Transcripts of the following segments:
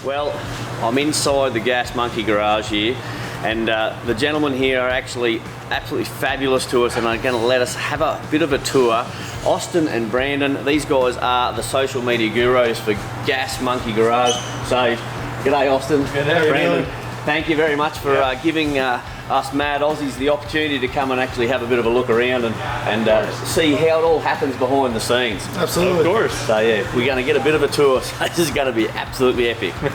Well, I'm inside the Gas Monkey garage here, and the gentlemen here are actually absolutely fabulous to us and are going to let us have a bit of a tour. Ausitin and Brandan, these guys are the social media gurus for Gas Monkey Garage. So, g'day Ausitin. G'day, Brandan. Thank you very much for giving us mad Aussies the opportunity to come and actually have a bit of a look around and see how it all happens behind the scenes. Absolutely. Of course. So yeah, we're going to get a bit of a tour. So this is going to be absolutely epic. You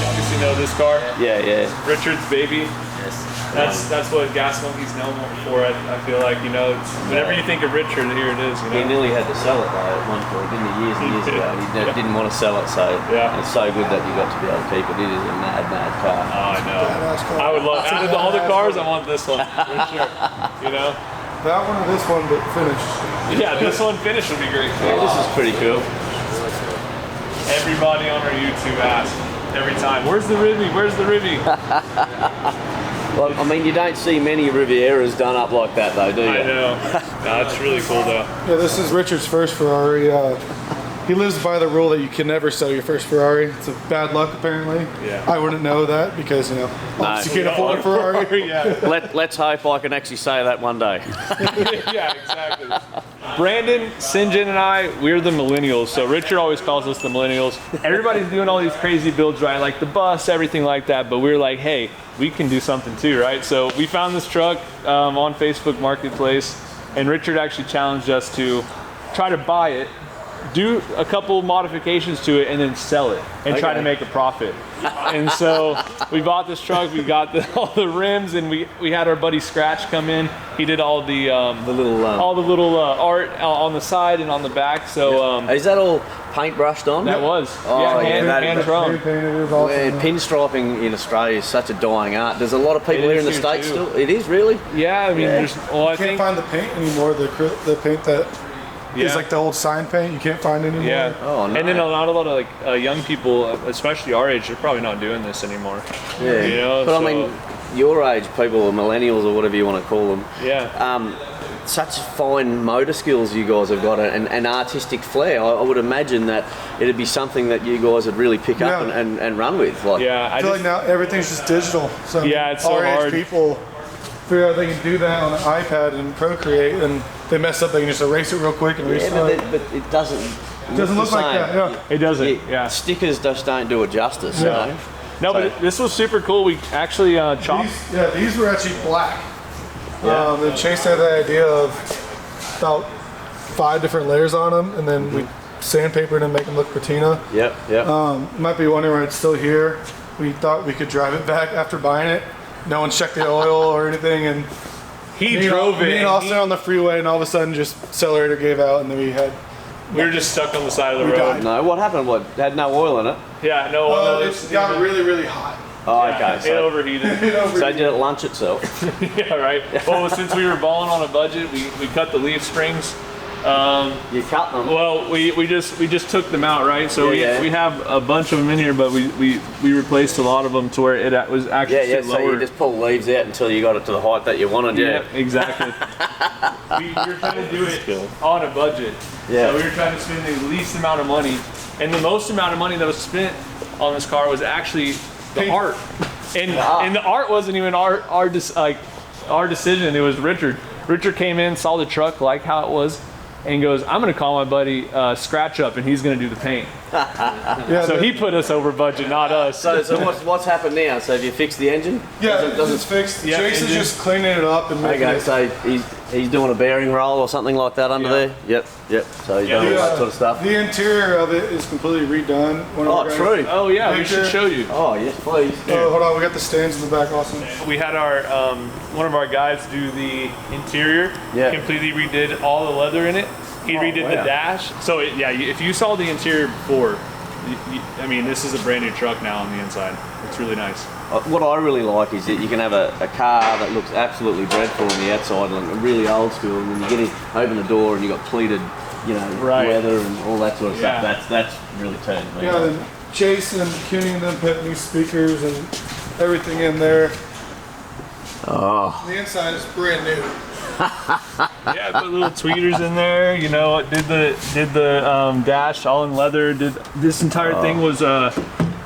obviously know this car. Yeah. Richard's baby. Yes. That's what Gas Monkey's known for. I feel like, you know, whenever you think of Richard, here it is. You know? He nearly had to sell it though at one point, didn't he? Years and years ago. He didn't want to sell it, so it's so good that you got to be able to keep it. It is a mad car. Oh, I know. I would love, out of all the cars, I want this one, for sure. You know? That one or this one, but finished. Yeah, this one finished would be great. Yeah, this is pretty cool. Everybody on our YouTube asks every time, where's the Ribby? Where's the Ribby? Well, I mean, you don't see many Rivieras done up like that though, do you? I know. No, it's really cool though. Yeah, this is Richard's first Ferrari. He lives by the rule that you can never sell your first Ferrari. It's a bad luck, apparently. Yeah. I wouldn't know that because, you know, you can't afford a Ferrari. Yeah. Let's hope I can actually say that one day. Yeah, exactly. Brandon, Sinjin, and I, we're the Millennials. So Richard always calls us the Millennials. Everybody's doing all these crazy builds, right? Like the bus, everything like that. But we're like, hey, we can do something too, right? So we found this truck on Facebook Marketplace, and Richard actually challenged us to try to buy it, do a couple modifications to it, and then sell it and try to make a profit. And so we bought this truck, we got all the rims, and we had our buddy Scratch come in. He did all the little art on the side and on the back. So is that all paint brushed on? that was hand drawn. Pinstriping in Australia is such a dying art. There's a lot of people here in the States too. still. It is really. Yeah, I mean, there's. Well, I You can't think. find the paint anymore, the paint that is like the old sign paint. You can't find anymore. Yeah. Oh, no. And then a lot of like young people, especially our age, they're probably not doing this anymore. Yeah. You know, but so, I mean, your age people, or millennials, or whatever you want to call them. Yeah. Such fine motor skills you guys have got, and artistic flair. I would imagine that it'd be something that you guys would really pick up and run with. Like, Yeah. I feel like now everything's just digital. So Yeah, it's so our age hard. people figure out they can do that on an iPad and Procreate, and they mess up, they can just erase it real quick and restart. but it doesn't. It doesn't look like that. Yeah. It doesn't. Yeah. Stickers just don't do it justice. You know? No, but this was super cool. We actually chopped. These were actually black. And Chase had the idea of about 5 different layers on them, and then we sandpapered and make them look patina. Yep. You might be wondering why it's still here. We thought we could drive it back after buying it. No one checked the oil or anything, and He drove it. Me and Austin on the freeway, and all of a sudden, just accelerator gave out, and then we were just stuck on the side of the We road. died. No, what happened? What had no oil in it? Yeah, no. It got really, really hot. Oh, okay. It So, overheated. so did it lunch itself? Yeah, right. Well, since we were balling on a budget, we cut the leaf springs. You cut them. Well, we just took them out, right? So we have a bunch of them in here, but we replaced a lot of them to where it was actually So lower. you just pull leaves out until you got it to the height that you wanted. Yeah, exactly. we were trying to do it on a budget. Yeah. So we were trying to spend the least amount of money, and the most amount of money that was spent on this car was actually the art. And the art wasn't even our decision. It was Richard. Richard came in, saw the truck, liked how it was, and goes, I'm going to call my buddy Scratch up, and he's going to do the paint. So he put us over budget, not us. So what's happened now? So have you fixed the engine? Yeah, it's fixed. Yeah, Jason's just cleaning it up and making Okay, it. so he's doing a bearing roll or something like that under there? Yep. So he's doing all that sort of stuff? The interior of it is completely redone. True. Oh yeah, we should show you. Oh, yes, please. Oh, hold on, we got the stands in the back also. We had our one of our guys do the interior. Yeah. Completely redid all the leather in it. He redid the dash. So if you saw the interior before, I mean, this is a brand new truck now on the inside. It's really nice. What I really like is that you can have a car that looks absolutely dreadful on the outside, like really old school, and when you get in, open the door and you got pleated, leather and all that sort of stuff. That's really turned me. Yeah, and Jason and Kenny and them put new speakers and everything in there. Oh. The inside is brand new. Yeah, put little tweeters in there. You know, did the dash all in leather. Did this entire thing was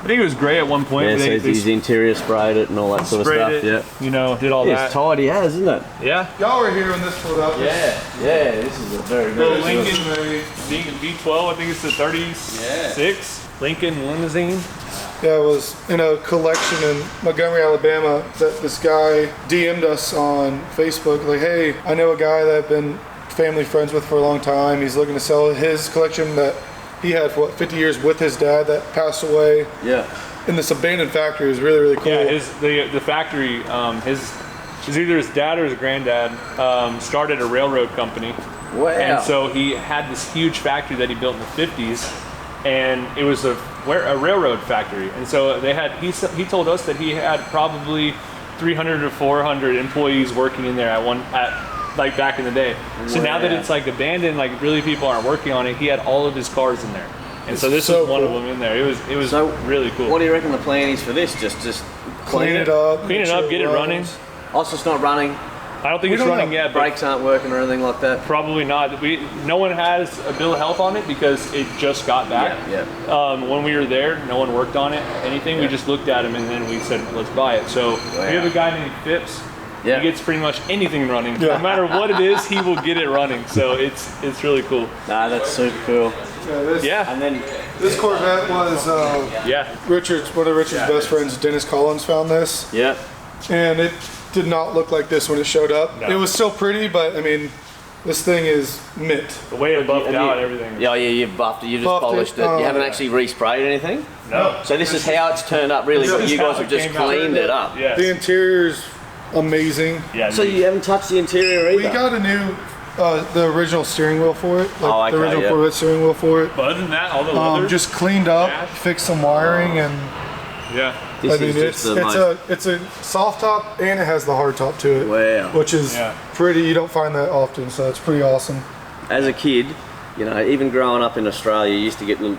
I think it was gray at one point. Yeah, they, so he's interior sprayed it and all that sort of stuff. it, Yeah. You know, did all that. It's tidy as, isn't it? Yeah. Y'all were here when this pulled up. Yeah. This is a very Little good Lincoln V12, I think it's the 36 Lincoln limousine. Yeah, it was in a collection in Montgomery, Alabama that this guy DM'd us on Facebook. Like, hey, I know a guy that I've been family friends with for a long time. He's looking to sell his collection that he had for 50 years with his dad that passed away. Yeah. In this abandoned factory. It was really, really cool. Yeah, the factory, his either his dad or his granddad started a railroad company. Wow. And so he had this huge factory that he built in the 50s, and it was a railroad factory. And so they had, he told us that he had probably 300 to 400 employees working in there like back in the day. So now that it's like abandoned, like really people aren't working on it, he had all of his cars in there. And so this is one of them in there. It was really cool. What do you reckon the plan is for this? Just clean it up, get it running. Also, it's not running. I don't think it's running yet. Brakes aren't working or anything like that. Probably not. No one has a bill of health on it because it just got back. Yeah. When we were there, no one worked on it. Anything. We just looked at them and then we said, let's buy it. So we have a guy named Phipps. Yeah. He gets pretty much anything running. No matter what it is, he will get it running. So it's really cool. Nah, that's super cool. Yeah, And then this Corvette was Richard's, one of Richard's best friends, Dennis Collins, found this. Yeah. And it did not look like this when it showed up. No. It was still pretty, but I mean, this thing is mint. The way it buffed out everything. Yeah, you've buffed it. You just polished it. You haven't actually resprayed anything? No. So this is how it's turned up, really. But you guys have just cleaned it up. Yes. The interior's amazing. Yeah. So you haven't touched the interior either? We got a new, the original steering wheel for it. Like the original Corvette steering wheel for it. But other than that, all the leather. Just cleaned up, fixed some wiring, and it's a soft top and it has the hard top to it. Wow. Which is pretty. You don't find that often, so it's pretty awesome. As a kid, even growing up in Australia, you used to get little,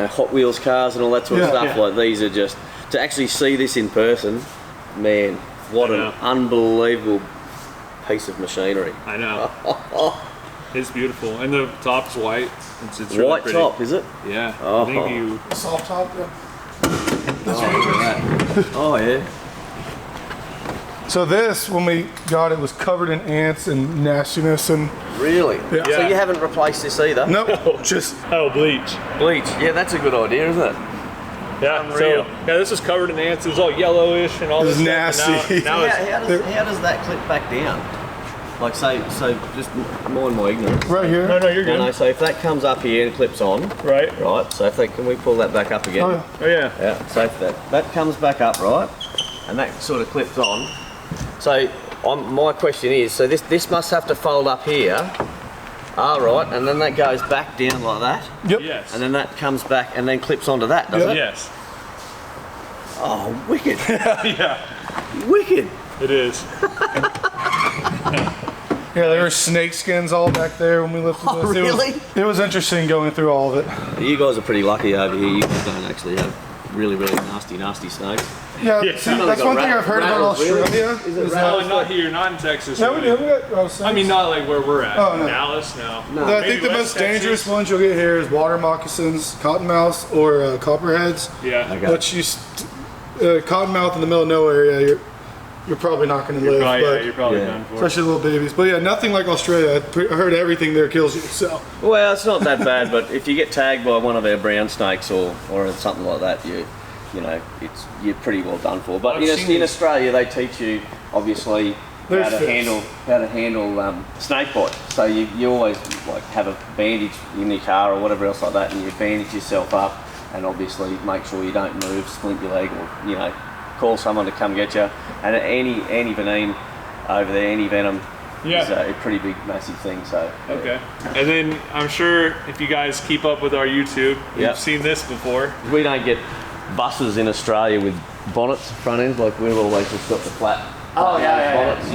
Hot Wheels cars and all that sort of stuff. Like these are just, to actually see this in person, man, what an unbelievable piece of machinery. I know. It's beautiful, and the top's white. It's really white pretty. top, is it? Yeah. Oh. I think Soft top. Yeah. Oh yeah. So this, when we got it, was covered in ants and nastiness and. Really? Yeah. So you haven't replaced this either? Nope. Just bleach. Bleach. Yeah, that's a good idea, isn't it? Yeah. Unreal. So this was covered in ants. It was all yellowish and all this nasty. Stuff. Now How does that clip back down? Like so just more and more ignorance. right here. No, you're good. No, so if that comes up here and clips on, Right. so if can we pull that back up again? Oh, Oh yeah. Yeah, so if that comes back up, right, and that sort of clips on. So my question is, so this must have to fold up here, right, and then that goes back down like that, Yep. Yes. and then that comes back and then clips onto that, does it? Yes. Oh, wicked. Yeah. Wicked. It is. Yeah, there were snake skins all back there when we lifted this. Really? It was interesting going through all of it. You guys are pretty lucky over here. You guys don't actually have really nasty snakes. Yeah, Yeah. see, that's one thing I've heard about Rattles, really? Australia. Is it is rattles? Oh, not here, not in Texas. Yeah, we do. We got snakes. I mean, not like where we're at. Oh, no. Dallas, no. I think the West most Texas. dangerous ones you'll get here is water moccasins, cottonmouths, or copperheads. Yeah. Okay. But cottonmouth in the middle of nowhere area, you're probably not going to live. You're probably Yeah. done for. Especially little babies. But yeah, nothing like Australia. I heard everything there kills you. So Well, it's not that bad, but if you get tagged by one of our brown snakes or something like that, you're pretty well done for. But in Australia, they teach you obviously how to handle snake bite. So you always like have a bandage in your car or whatever else like that, and you bandage yourself up, and obviously make sure you don't move, splint your leg, or call someone to come get you. And any venom over there, any venom. Yeah. Is a pretty big, massive thing. So Okay. And then I'm sure if you guys keep up with our YouTube, Yep. you've seen this before. we don't get buses in Australia with bonnets, front ends, like we've always just got the flat bonnets,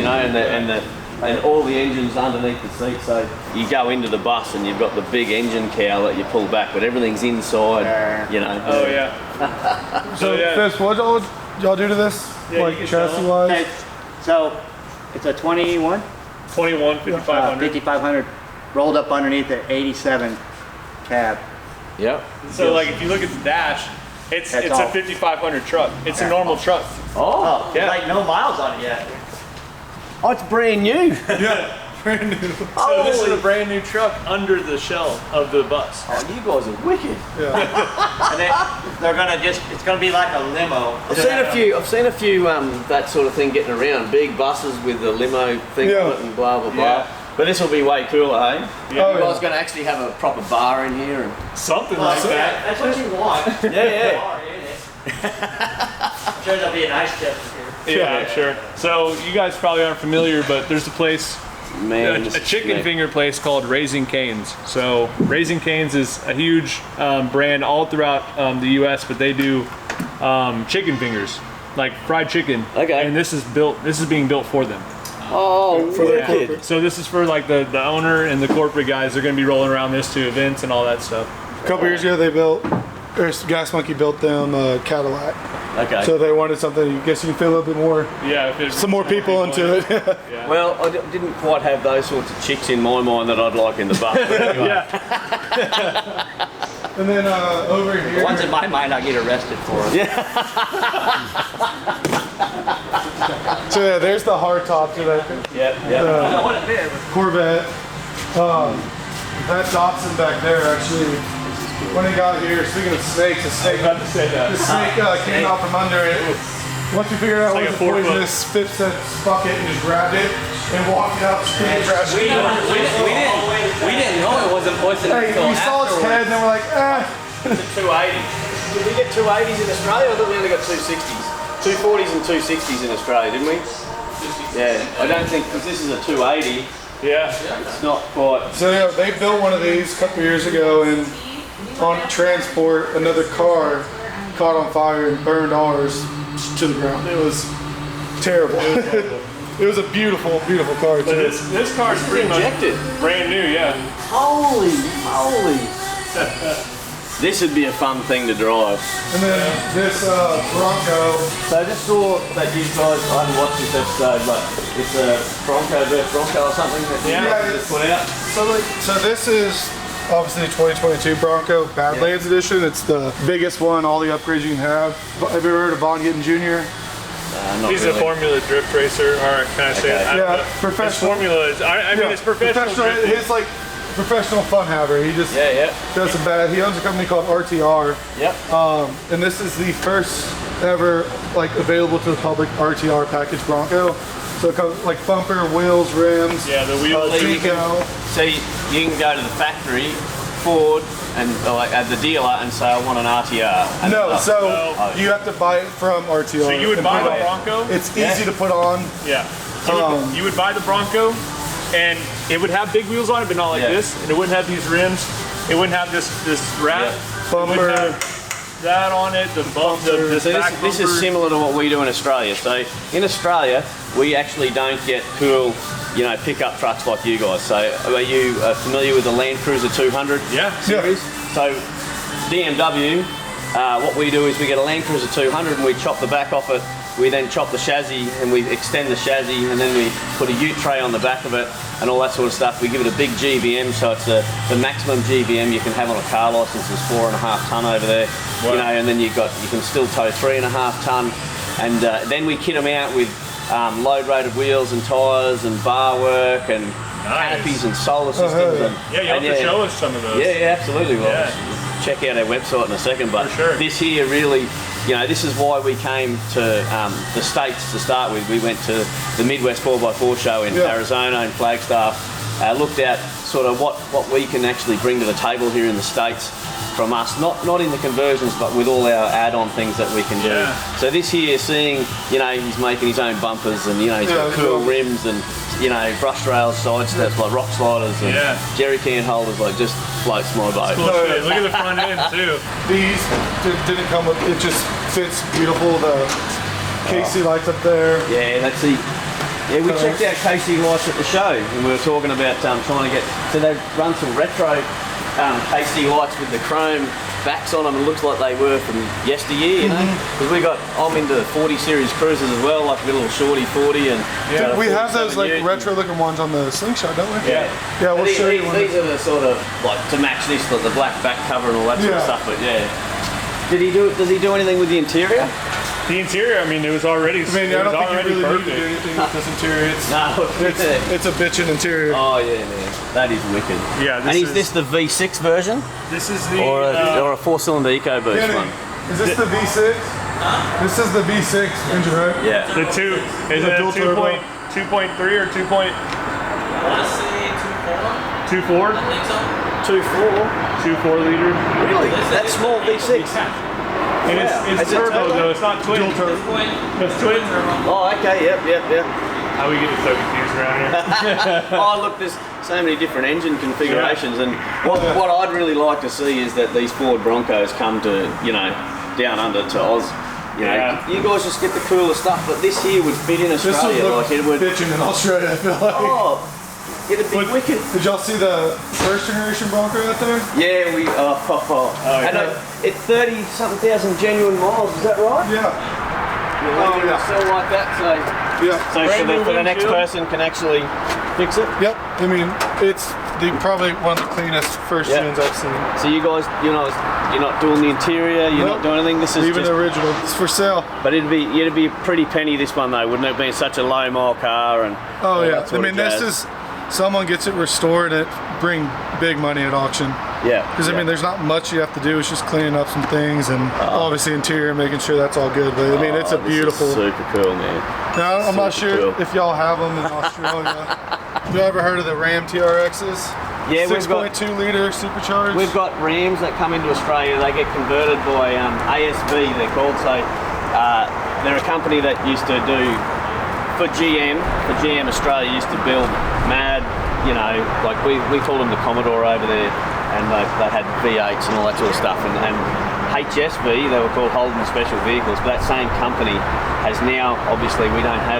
and all the engines underneath the seat. So you go into the bus and you've got the big engine cowl that you pull back, but everything's inside. Oh yeah. So Fitz, what y'all do to this? Yeah, you like can tell chassis wise? So it's a 21. 21, 5500. 5500 rolled up underneath the 87 cab. Yep. So like if you look at the dash, it's That's a all. 5500 truck. It's a normal truck. Oh, Yeah. Like no miles on it yet. oh, it's brand new. Yeah, brand new. So this is a brand new truck under the shell of the bus. Oh, you guys are wicked. Yeah. And they're gonna it's gonna be like a limo. I've seen a few that sort of thing getting around. Big buses with the limo thing on it and blah blah blah. Yeah. But this will be way cooler, eh? Yeah. You guys going to actually have a proper bar in here and Something like that. That's what you want. yeah. I'm sure there'll be a nice tip here. Yeah, I'm sure. So you guys probably aren't familiar, but there's a place, Man, a chicken finger place called Raising Cane's. So Raising Cane's is a huge brand all throughout the U.S., but they do chicken fingers, like fried chicken. Okay. And this is being built for them. Oh, For their wicked. corporate. So this is for like the owner and the corporate guys. They're going to be rolling around this to events and all that stuff. A couple years ago, Gas Monkey built them a Cadillac. Okay. So they wanted something. I guess you can fit a little bit more, Yeah. If it's some more people into it. Yeah. Well, I didn't quite have those sorts of chicks in my mind that I'd like in the bar. But anyway. Yeah. And then over here, Ones in my mind I get arrested for. so yeah, there's the hard top to that Yeah. What it is. Corvette. That Datsun back there actually, when he got here, speaking of snakes, I was about to say that. the snake came out from under it. Once we figured out It's what like was a 4 poisonous, Phipps said, fuck it, and just grabbed it and walked it out the street. We didn't know it wasn't poisonous Hey, until we saw its head and then we're like, The 280. Did we get 280s in Australia? I thought we only got 260s. 240s and 260s in Australia, didn't we? Yeah. I don't think, because this is a 280, Yeah. it's not quite. So yeah, they built one of these a couple years ago, and on transport, another car caught on fire and burned ours to the ground. It was terrible. It was a beautiful, beautiful car But too. this car's pretty much Injected. brand new. Yeah. Holy moly. This would be a fun thing to drive. And then this Bronco, So I just saw that you guys, I haven't watched this episode, but it's a Bronco versus Bronco or something that Yeah. you just put out. so this is obviously 2022 Bronco Badlands Edition. It's the biggest one, all the upgrades you can have. Have you ever heard of Von Gittin Jr.? Not He's really. a Formula drift racer. Or can I say Okay. that? Yeah, His professional. Formula is. I mean, it's professional. drifting. His like professional fun haver. He just Yeah. does some bad. He owns a company called RTR. Yep. And this is the first ever like available to the public RTR package Bronco. So it comes like bumper, wheels, rims. Yeah, the wheels. So you can, decal. so you can go to the factory, Ford, and like at the dealer and say I want an RTR. And No, so No. you have to buy it from RTR. So you would and buy put the it on. Bronco? It's easy to put on. Yeah. You would buy the Bronco, and it would have big wheels on it, but not like Yeah. this. And it wouldn't have these rims. It wouldn't have this wrap. Yeah. It Bumper. wouldn't have that on it. The bump. The So back this is bumper. similar to what we do in Australia. So in Australia, we actually don't get cool, pickup trucks like you guys. So are you familiar with the Land Cruiser 200 Yeah. series? So DMW, what we do is we get a Land Cruiser 200 and we chop the back off it. We then chop the chassis and we extend the chassis and then we put a ute tray on the back of it and all that sort of stuff. We give it a big GBM, so it's the maximum GBM you can have on a car license is 4.5 ton over there. Wow. And then you can still tow 3.5 ton. And then we kit them out with load rated wheels and tyres and bar work and canopies and solar systems. And, Yeah, you have to show us some of those. Yeah, absolutely. Well, Yeah. check out our website in a second. But For sure. this here really, this is why we came to the States to start with. We went to the Midwest 4x4 show in Arizona and Flagstaff, looked at sort of what we can actually bring to the table here in the States from us, not in the conversions, but with all our add-on things that we can do. Yeah. So this here, seeing, he's making his own bumpers and, he's got cool rims and, brush rails, side steps like rock sliders and jerry can holders, like just floats my boat. Cool shit. Look at the front end too. These didn't come with. It just fits beautiful. The KC lights up there. Yeah, that's the. Yeah, we checked out KC lights at the show, and we were talking about trying to get. So they run some retro KC lights with the chrome backs on them. It looks like they were from yesteryear, you know. Because I'm into 40 series cruisers as well, like a little shorty 40 and. Yeah, we have those like retro looking ones on the Slingshot, don't we? Yeah. Yeah, we'll show you one. These are the sort of like to match this, like the black back cover and all that sort of stuff. But yeah. Does he do anything with the interior? The interior, I mean, it was already. I mean, I don't think you really need to do anything with this interior. It's a bitchin' interior. Oh yeah, man, that is wicked. Yeah, is this the V6 version? This is the or a 4-cylinder EcoBoost one? Is this the V6? This is the V6 engine, right? Yeah. The two is it 2.3 or 2. I want to say 2.4. 2.4. I think so. 2.4 liter. Really? That small V6? And it's turbo though, it's not twin. Dual turbo. It's twin turbo. Oh, okay, yep. How we get so confused around here? Oh, look, there's so many different engine configurations, and what I'd really like to see is that these Ford Broncos come to, down under to Oz. You guys just get the coolest stuff, but this here would fit in Australia. This would look bitchin' in Australia, I feel like. Oh, it'd be wicked. Did y'all see the first generation Bronco out there? Yeah, and it's 30-something thousand genuine miles, is that right? Yeah. Sell like that, so for the next person can actually fix it. Yep. I mean, it's probably one of the cleanest first gens I've seen. So you guys, you're not doing the interior, you're not doing anything. This is even the original. It's for sale. But it'd be a pretty penny, this one though, wouldn't it? Being such a low mile car and. Oh yeah. I mean, this is someone gets it restored and bring big money at auction. Yeah. Because I mean, there's not much you have to do. It's just cleaning up some things and obviously interior, making sure that's all good. But I mean, it's a beautiful. Super cool, man. Now, I'm not sure if y'all have them in Australia. Have you ever heard of the Ram TRXs? Yeah, 6.2 liter supercharged. We've got Rams that come into Australia. They get converted by ASV. They're called. So they're a company that used to do for GM. For GM Australia used to build mad. Like we called them the Commodore over there. And they had V8s and all that sort of stuff, and HSV, they were called Holden Special Vehicles, but that same company has now, obviously we don't have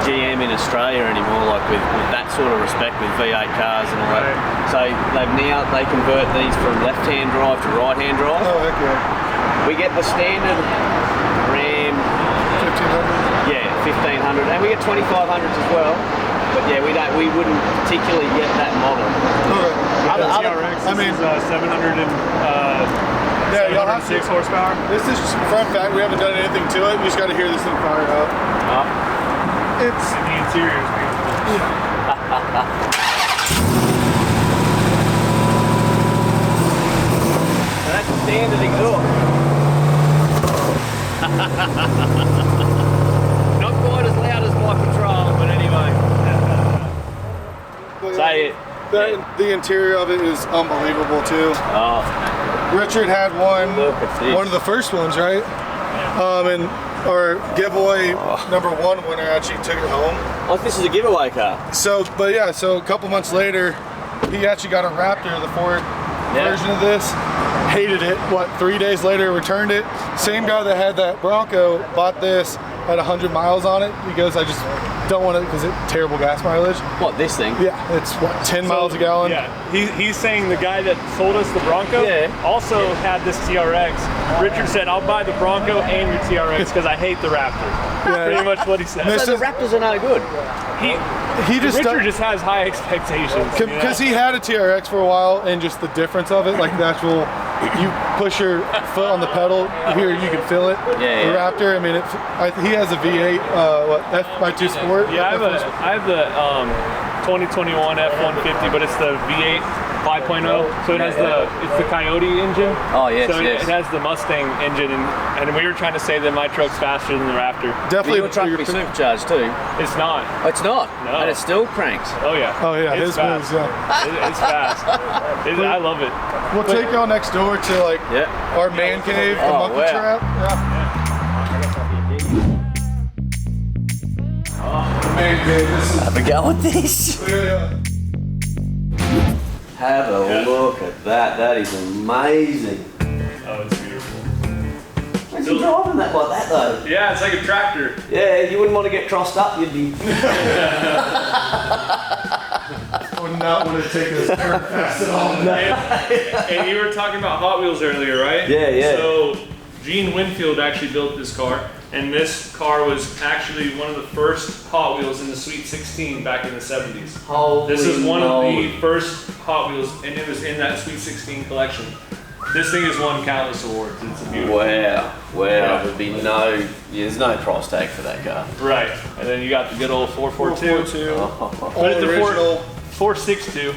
GM in Australia anymore, like with that sort of respect with V8 cars and all that. So they convert these from left-hand drive to right-hand drive. Oh, okay. We get the standard Ram 1500. Yeah, 1500, and we get 2500s as well. But yeah, we wouldn't particularly get that model. TRX, I mean, 700 and 706 horsepower. This is front fact. We haven't done anything to it. You just got to hear this thing fire up. And the interior is beautiful. So that's the standard exhaust. Not quite as loud as my Patrol, but anyway. The interior of it is unbelievable too. Richard had one of the first ones, right? And our giveaway #1 winner actually took it home. Oh, this is a giveaway car. So a couple months later, he actually got a Raptor, the Ford version of this. Hated it. 3 days later, returned it. Same guy that had that Bronco bought this, had 100 miles on it. He goes, I just don't want it because it's terrible gas mileage. What, this thing? Yeah, it's 10 miles a gallon. Yeah, he's saying the guy that sold us the Bronco also had this TRX. Richard said, I'll buy the Bronco and your TRX because I hate the Raptor. Pretty much what he said. So the Raptors are no good. Richard just has high expectations. Because he had a TRX for a while, and just the difference of it, like the actual, you push your foot on the pedal, here you can feel it. The Raptor, I mean, he has a V8, F2 Sport. Yeah, I have the 2021 F-150, but it's the V8 5.0, so it has it's the Coyote engine. Oh yes, so it has the Mustang engine, and we were trying to say that my truck's faster than the Raptor. Definitely, your truck will be supercharged too. It's not. Oh, it's not. No. And it still cranks. Oh yeah. Oh yeah, it's fast. It's fast. I love it. We'll take y'all next door to our man cave, the monkey trap. Man cave. Have a go at this. Have a look at that. That is amazing. Oh, it's beautiful. How's he driving that like that though? Yeah, it's like a tractor. Yeah, you wouldn't want to get crossed up. You'd be. Wouldn't not want to take this turn fast at all. And you were talking about Hot Wheels earlier, right? Yeah, yeah. So Gene Winfield actually built this car, and this car was actually one of the first Hot Wheels in the Sweet 16 back in the 70s. Holy This is one moly. of the first Hot Wheels, and it was in that Sweet 16 collection. This thing has won countless awards. It's a beautiful. Wow, there'd be there's no price tag for that car. Right, and then you got the good old 442. All original. 462.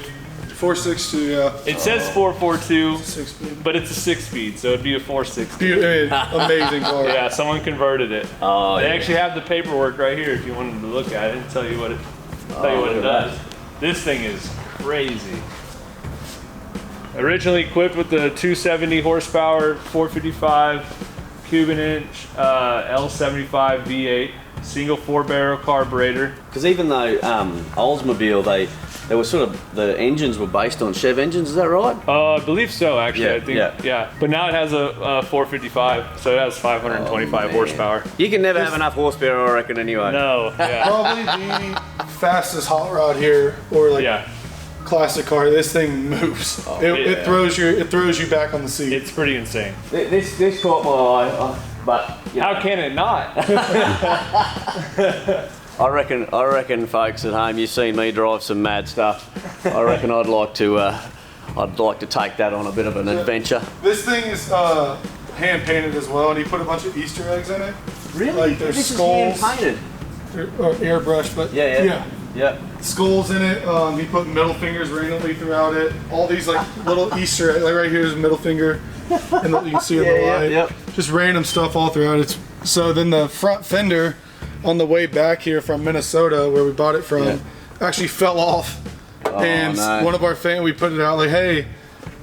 462, yeah. It says 442, 6-speed. but it's a 6-speed, so it'd be a 460. Amazing car. Yeah, someone converted it. Oh, They yeah. actually have the paperwork right here if you wanted to look at it and tell you what it look at does. This thing is crazy. Originally equipped with the 270 horsepower, 455 cubic inch L75 V8, single 4-barrel carburetor. Because even though Oldsmobile, they were sort of, the engines were based on Chev engines, is that right? I believe so, actually. Yeah, I think, yeah. yeah. But now it has a 455, so it has 525 horsepower. You can never have enough horsepower, I reckon, anyway. No, yeah. Probably the fastest hot rod here, or like Yeah, classic car. This thing moves. It throws you back on the seat. it's pretty insane. This caught my eye, but you know, How can it not? I reckon, folks at home, you've seen me drive some mad stuff. I reckon I'd like to take that on a bit of an adventure. This thing is hand painted as well, and he put a bunch of Easter eggs in it. Really? Like there's This is skulls. hand painted. Or airbrushed, but Yeah. skulls in it. He put middle fingers randomly throughout it. All these like little Easter eggs. Like right here is a middle finger, and you can see in the light. Yep. Just random stuff all throughout it. So then the front fender on the way back here from Minnesota, where we bought it from, actually fell off. And no. one of our fans, we put it out like, hey,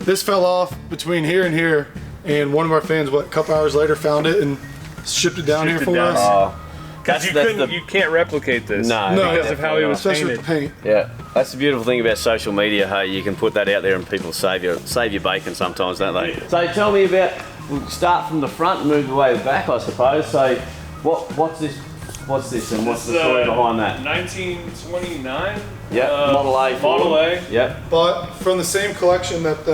this fell off between here and here. And one of our fans, a couple hours later, found it and shipped it down Shipped here it for down. us. Oh, Because you can't replicate this. No, because of how it was Especially painted. with paint. Yeah, that's the beautiful thing about social media. Hey, you can put that out there and people save your bacon sometimes, don't they? So tell me about. We'll start from the front and move away back, I suppose. So, what's this? What's this, and what's the story behind that? 1929. Yep, Model A. Model A. Yep. But from the same collection that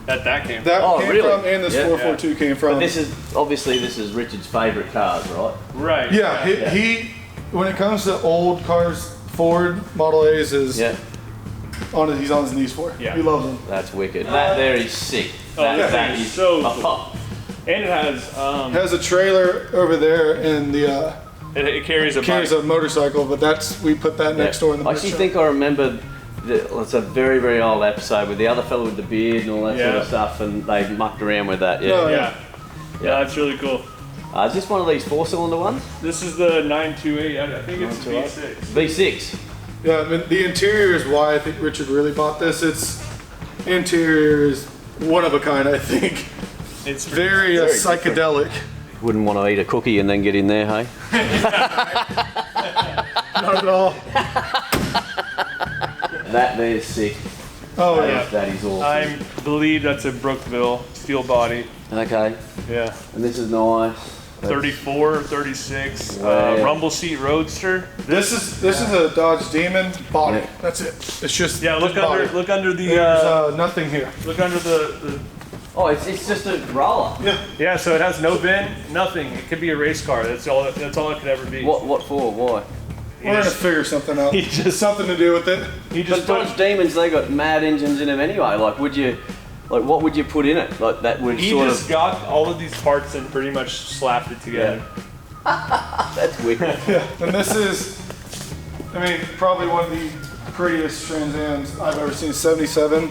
That came. came really? from and this Yeah. 442 came from. But this is Richard's favourite cars, right? Right. Yeah, he when it comes to old cars, Ford Model A's is Yeah. he's on his knees for. Yeah. He loves them. That's wicked. That there is sick. Oh, That, yeah. that It's is so a cool. pop. And it has Has a trailer over there and the it carries a carries bike. a motorcycle, but we put that next door in the I actually shop. think I remember. It's a very, very old episode with the other fellow with the beard and all that sort Yeah. of stuff, and they mucked around with that. Yeah. Oh, Yeah. Yeah, that's really cool. Is this one of these 4-cylinder ones? This is the 928. I think it's 928. V6. V6. Yeah, I mean, the interior is why I think Richard really bought this. Interior is one of a kind, I think. It's Very psychedelic. Wouldn't want to eat a cookie and then get in there, hey? Not at all. That there's sick. Oh That yeah. is- that is awesome. I believe that's a Brookville steel body. Okay, Yeah. and this is nice. 34, 36, Wow. rumble seat roadster. This is a Dodge Demon body. Yeah. That's it. It's just Yeah, look just body. under the There's nothing here. look under the Oh, it's just a roller. yeah. So it has no VIN, nothing. It could be a race car. That's all it could ever be. What for? Why? We're gonna figure something out. he just- something to do with it. He But just put, Dodge Demons, they got mad engines in them anyway. Like, what would you put in it? Like that would he sort just of. got all of these parts and pretty much slapped it together. That's wicked. And this is, probably one of the prettiest Trans Ams I've ever seen. 77.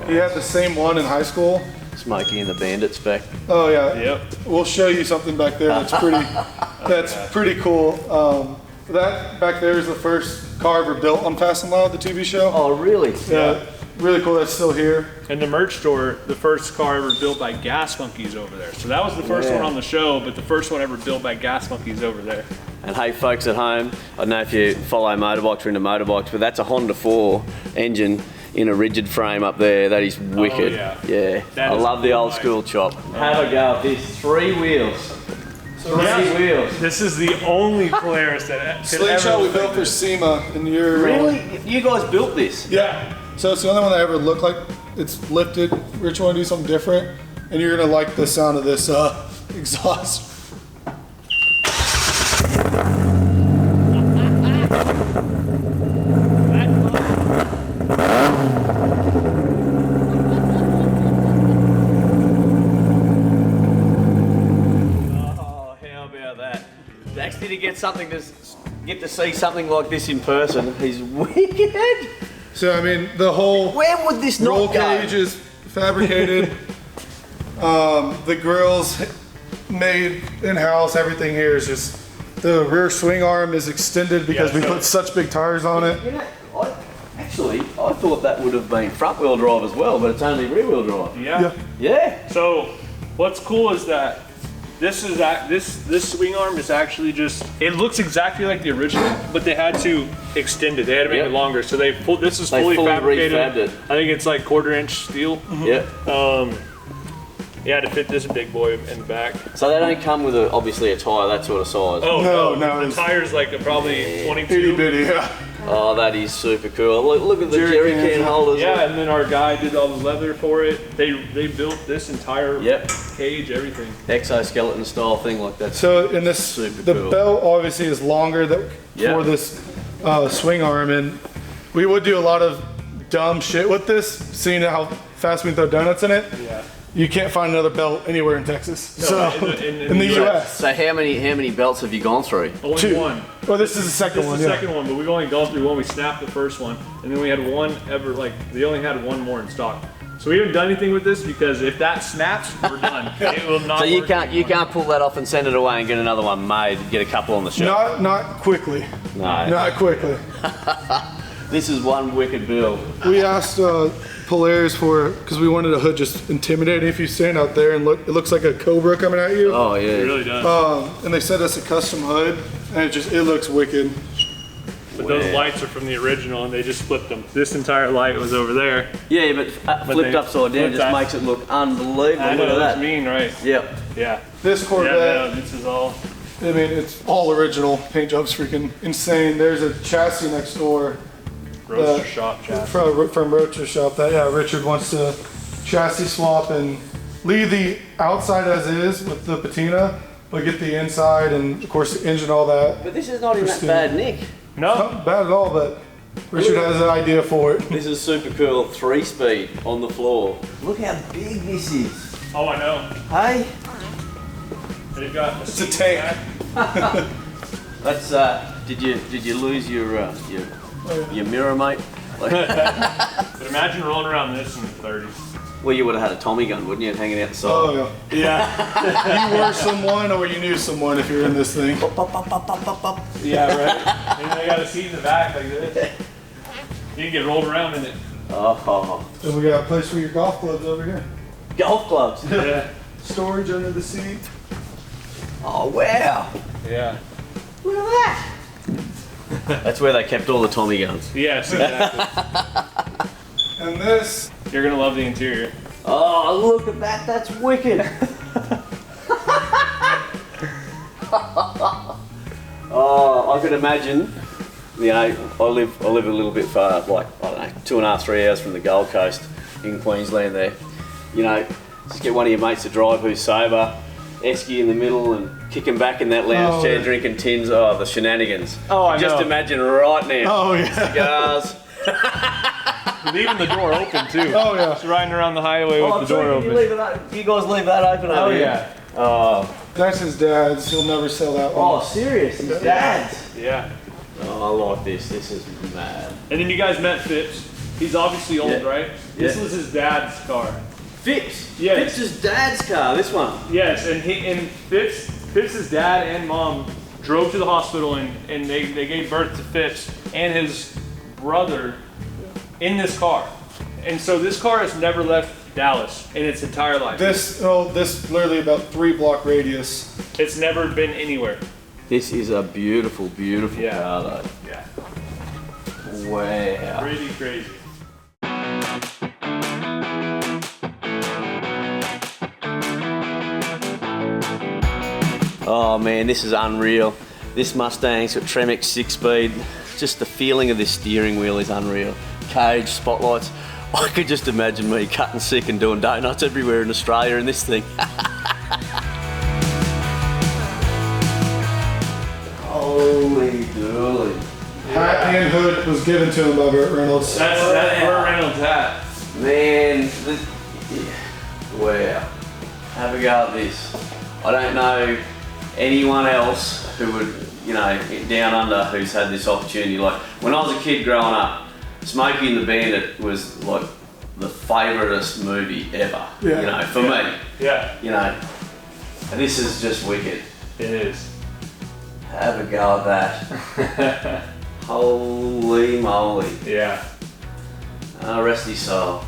He had the same one in high school. Smokey and the Bandit spec. Oh yeah. Yep. We'll show you something back there. That's pretty. That's pretty cool. That back there is the first car ever built on Fast and Loud, the TV show. Oh, really? Yeah. Really cool. That's still here. And the merch store, the first car ever built by Gas Monkeys over there. So that was the first Yeah. one on the show, but the first one ever built by Gas Monkeys over there. And hey, folks at home, I don't know if you follow motorbikes or into motorbikes, but that's a Honda 4 engine in a rigid frame up there. That is wicked. yeah. That I is love the cool old bike. school chop. Have a go at this. 3 wheels. So Three wheels. This is the only Polaris that could Slingshot ever we built for SEMA in your. Really? You guys built this? Yeah. So it's the only one that ever looked like it's lifted. Rich, want to do something different, and you're gonna like the sound of this exhaust. Oh, how about that? Actually, to get to see something like this in person is wicked. So I mean, the whole Where would this roll not go? cage is fabricated. The grill's made in-house. Everything here is just, the rear swing arm is extended because we put such big tires on it. You know, I thought that would have been front wheel drive as well, but it's only rear wheel drive. Yeah. Yeah. So what's cool is that this swing arm is actually just, it looks exactly like the original, but they had to extend it. They had to make it longer. So this is fully fabricated. refabbed it. I think it's like 1/4 inch steel. Yeah. Yeah, to fit this big boy in the back. So they don't come with obviously a tyre that sort of size. Oh No, no, no, the tire's like probably 22. Itty bitty, yeah. Oh, that is super cool. Look at the jerry can holders. Yeah, and then our guy did all the leather for it. They built this entire cage, everything. Exoskeleton style thing like that. So in this, Super the cool. belt obviously is longer for this swing arm, and we would do a lot of dumb shit with this, seeing how fast we can throw donuts in it. Yeah. You can't find another belt anywhere in Texas. So in the US. So how many belts have you gone through? Only 2. one. Well, this is the second This one. is the Yeah. second one, but we've only gone through one. We snapped the first one, and then we had one they only had one more in stock. So we haven't done anything with this because if that snaps, we're done. It will not So you work can't anymore. pull that off and send it away and get another one made, get a couple on the shelf. Not quickly. No. Not quickly. This is one wicked build. We asked Polaris because we wanted a hood just intimidating. If you stand out there and look, it looks like a Cobra coming at you. Oh It yeah. really does. And they sent us a custom hood, and it looks wicked. But those lights are from the original, and they just flipped them. This entire light was over there. Yeah, but flipped they upside down flipped just that. makes it look unbelievable. I know, Look at that's that. mean, right? Yep. Yeah. This Yeah, Corvette, no, this is all. I mean, it's all original. Paint job's freaking insane. There's a chassis next door Roaster shop chassis. from Roaster Shop that Richard wants to chassis swap and leave the outside as is with the patina, but get the inside and of course the engine, all that. But this is not in that Pristine. bad nick. No, Not bad at all, but Richard has an idea for it. This is super cool. 3-speed on the floor. Look how big this is. oh I know. Hey. They've got It's a tank. That's did you lose your mirror, mate? Like, But imagine rolling around this in the 30s. well, you would have had a Tommy gun, wouldn't you, hanging out the side? Oh yeah. Yeah. You were someone or you knew someone if you're in this thing. Yeah, right. And they got a seat in the back like this. You can get rolled around in it. Oh, And we got a place for your golf clubs over here. golf clubs. Yeah. Storage under the seat. Oh wow. Yeah. Look at that. That's where they kept all the Tommy guns. Yes, exactly. And this, You're gonna love the interior. Oh, look at that. That's wicked. Oh, I could imagine. You know, I live a little bit far, like I don't know, 2.5, 3 hours from the Gold Coast in Queensland. There, you know, just get one of your mates to drive who's sober, esky in the middle, and kick him back in that lounge chair, drinking tins. Oh, the shenanigans. Oh, I just know. imagine right now. oh yeah. Cigars. Leaving the door open too. Oh yeah. Just riding around the highway with the door You, open. leave it open. You guys leave that open over here? Oh, That's his dad's. He'll never sell that oh, one. serious? His dad's. Yeah. Oh, I like this. This is mad. And then you guys met Phipps. He's obviously old, Yeah. right? This Yeah. was his dad's car. Phipps. Yes. Phipps' dad's car. This one. Yes, and Phipps' dad and mom drove to the hospital and they gave birth to Phipps and his brother in this car. And so this car has never left Dallas in its entire life. This literally about 3-block radius. It's never been anywhere. This is a beautiful, beautiful Yeah. car, though. Yeah. Wow. Pretty crazy. Oh man, this is unreal. This Mustang's got Tremec 6-speed. Just the feeling of this steering wheel is unreal. cage, spotlights. I could just imagine me cutting sick and doing donuts everywhere in Australia in this thing. Holy dooly. Hat and hood was given to him by Burt Reynolds. That's Burt Reynolds' hat. Man, wow. Have a go at this. I don't know anyone else who would, you know, down under who's had this opportunity. Like, when I was a kid growing up, Smokey and the Bandit was like the favouriteest movie ever, you know, for me. Yeah. You know, this is just wicked. It is. Have a go at that. Holy moly. Yeah. Rest his soul.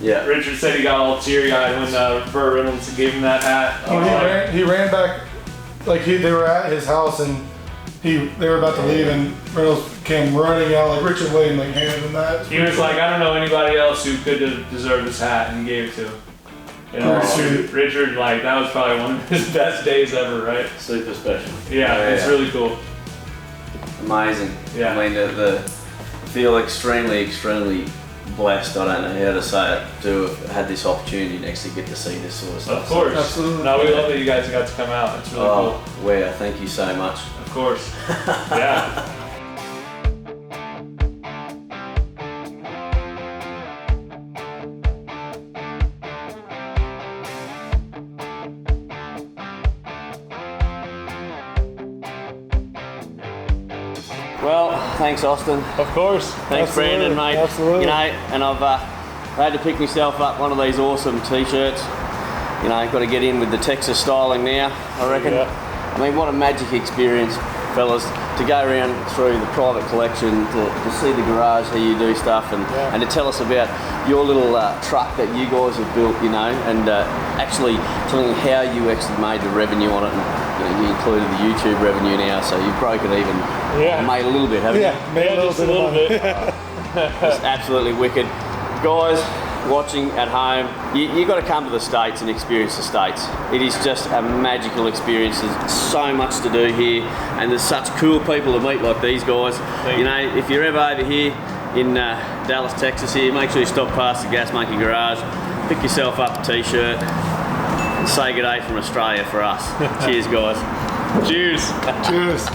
Yeah. Richard said he got all teary-eyed when Burt Reynolds gave him that hat. Oh, he ran back, like they were at his house and they were about to leave and Reynolds came running out, like Richard Wayne, like handed him that. He was like, I don't know anybody else who could have deserved this hat, and he gave it to him. You know, Richard, like, that was probably one of his best days ever, right? Super special. Yeah, it's really cool. Amazing. Yeah. I mean, the feel extremely, extremely blessed, I don't know how to say it, to have had this opportunity next to get to see this sort of stuff. Of course. Absolutely. No, we love that you guys got to come out. It's really cool. Wow, thank you so much. Of course. Yeah. Well, thanks, Austin. Of course. Thanks, Absolutely. Brandon, mate. Absolutely. You know, and I've had to pick myself up one of these awesome t-shirts. You know, got to get in with the Texas styling now, I reckon. Yeah. I mean, what a magic experience, fellas, to go around through the private collection, to see the garage, how you do stuff, and to tell us about your little truck that you guys have built, you know, and actually telling how you actually made the revenue on it. And, you know, you included the YouTube revenue now, so you've broken even, made a little bit, haven't you? Yeah, made Just a little bit. It's absolutely wicked. Guys watching at home, you got to come to the States and experience the States. It is just a magical experience. There's so much to do here, and there's such cool people to meet like these guys. You know, if you're ever over here in Dallas, Texas here, make sure you stop past the Gas Monkey Garage, pick yourself up a t-shirt, and say good day from Australia for us. Cheers, guys. Cheers. Cheers.